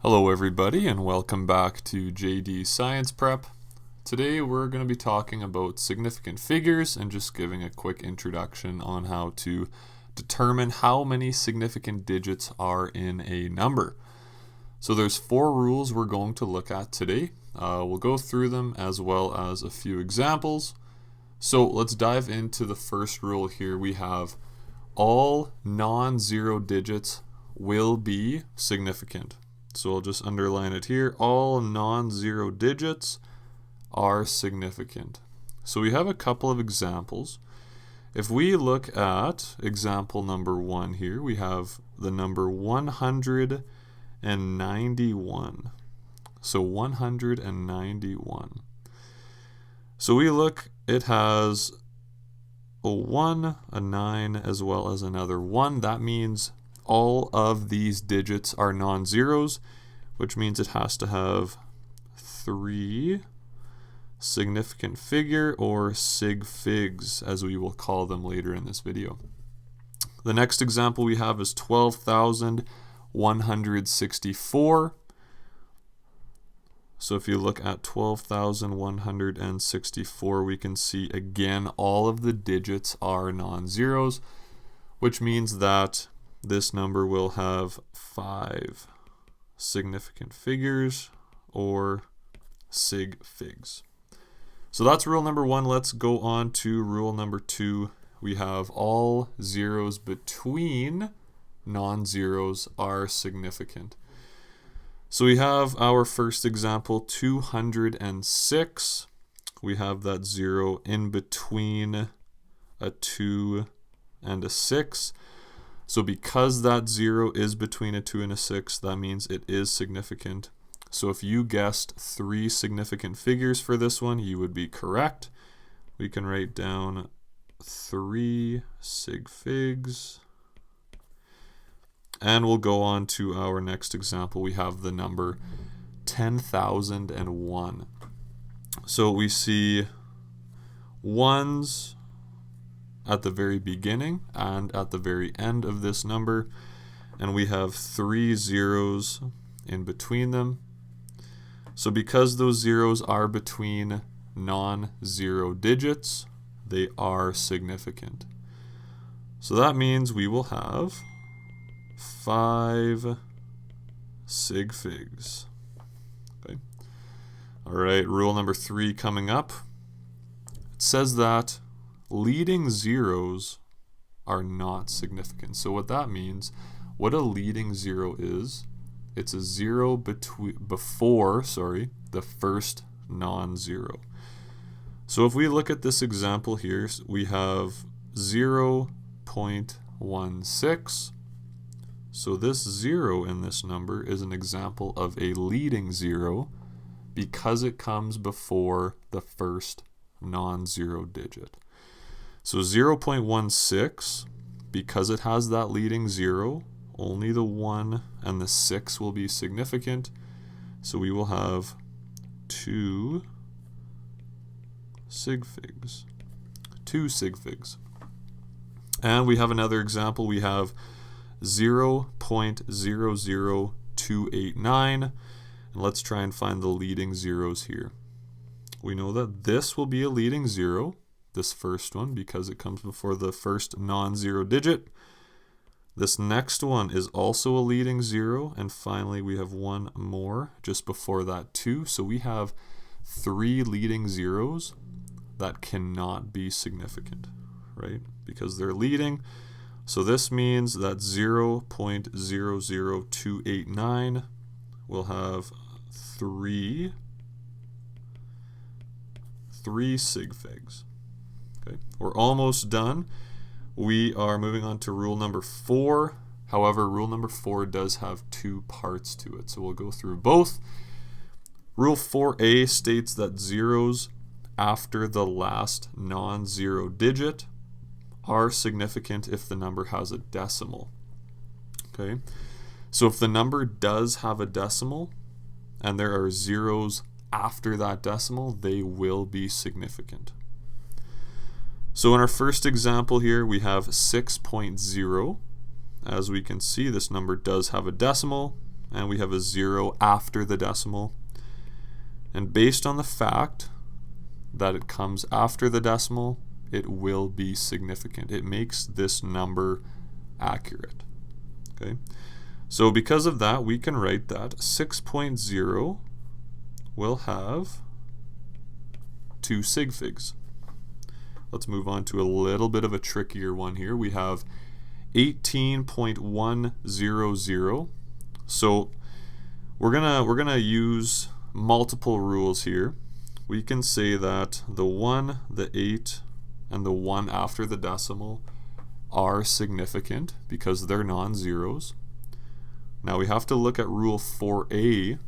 Hello everybody and welcome back to JD Science Prep. Today we're going to be talking about significant figures and just giving a quick introduction on how to determine how many significant digits are in a number. So there's 4 rules we're going to look at today. We'll go through them as well as a few examples. So let's dive into the first rule here. We have all non-zero digits will be significant. So I'll just underline it here. All non-zero digits are significant. So we have a couple of examples. If we look at example number 1 here, we have the number 191. So 191. So we look, it has a 1, a 9, as well as another 1. That means all of these digits are non-zeros, which means it has to have 3 significant figure or sig figs, as we will call them later in this video. The next example we have is 12,164. So if you look at 12,164, we can see again all of the digits are non-zeros, which means that this number will have 5 significant figures or sig figs. So that's rule number 1. Let's go on to rule number 2. We have all zeros between non-zeros are significant. So we have our first example, 206. We have that 0 in between a 2 and a 6. So because that 0 is between a 2 and a 6, that means it is significant. So if you guessed 3 significant figures for this one, you would be correct. We can write down 3 sig figs. And we'll go on to our next example. We have the number 10,001. So we see 1s at the very beginning and at the very end of this number, and we have 3 zeros in between them. So because those zeros are between non-zero digits, they are significant. So that means we will have 5 sig figs. Okay. All right, rule number 3 coming up. It says that leading zeros are not significant. So what that means, what a leading zero is, it's a 0 before the first non-zero. So if we look at this example here, we have 0.16. So this 0 in this number is an example of a leading zero because it comes before the first non-zero digit. So 0.16, because it has that leading 0, only the 1 and the 6 will be significant. So we will have 2 sig figs. 2 sig figs. And we have another example. We have 0.00289. And let's try and find the leading zeros here. We know that this will be a leading 0. This first one, because it comes before the first non-zero digit. This next one is also a leading 0, and finally we have one more just before that 2. So we have 3 leading zeros that cannot be significant, right? Because they're leading. So this means that 0.00289 will have 3 sig figs. Okay, we're almost done. We are moving on to rule number 4. However, rule number 4 does have 2 parts to it, so we'll go through both. Rule 4a states that zeros after the last non-zero digit are significant if the number has a decimal. Okay, so if the number does have a decimal and there are zeros after that decimal, they will be significant. So in our first example here, we have 6.0. As we can see, this number does have a decimal, and we have a 0 after the decimal. And based on the fact that it comes after the decimal, it will be significant. It makes this number accurate. Okay, so because of that, we can write that 6.0 will have 2 sig figs. Let's move on to a little bit of a trickier one here. We have 18.100. So we're gonna use multiple rules here. We can say that the 1, the 8, and the 1 after the decimal are significant because they're non-zeros. Now we have to look at rule 4a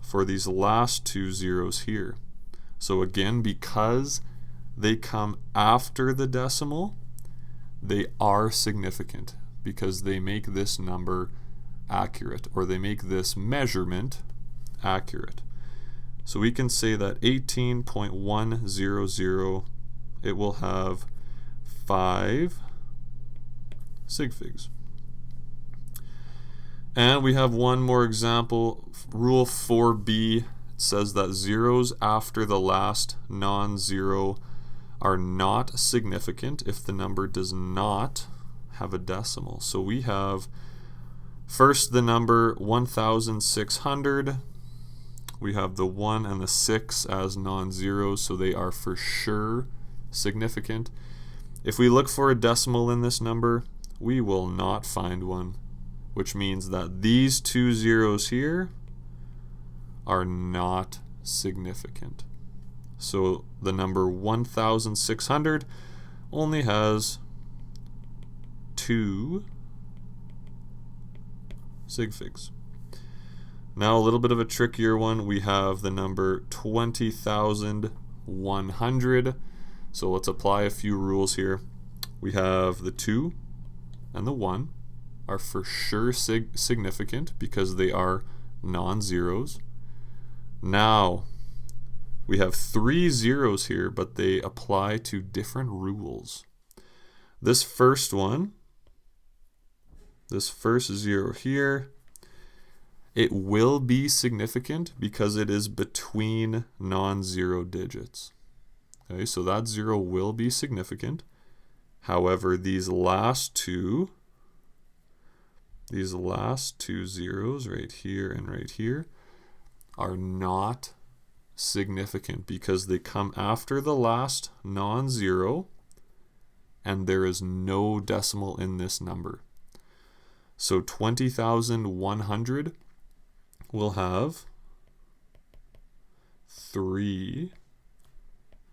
for these last 2 zeros here. So again, because they come after the decimal, they are significant because they make this number accurate, or they make this measurement accurate. So we can say that 18.100, it will have 5 sig figs. And we have one more example. Rule 4b says that zeros after the last non-zero are not significant if the number does not have a decimal. So we have first the number 1,600. We have the 1 and the 6 as non-zeros, so they are for sure significant. If we look for a decimal in this number, we will not find one, which means that these 2 zeros here are not significant. So the number 1,600 only has 2 sig figs. Now a little bit of a trickier one. We have the number 20,100. So let's apply a few rules here. We have the 2 and the 1 are for sure significant because they are non-zeros. Now we have 3 zeros here, but they apply to different rules. This first one, this first 0 here, it will be significant because it is between non-zero digits. Okay, so that 0 will be significant. However, these last two zeros right here and right here are not significant because they come after the last non-zero and there is no decimal in this number. So 20,100 will have 3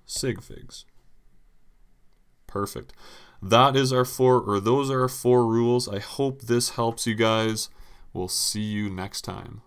sig figs. Perfect. That is our those are our 4 rules. I hope this helps you guys. We'll see you next time.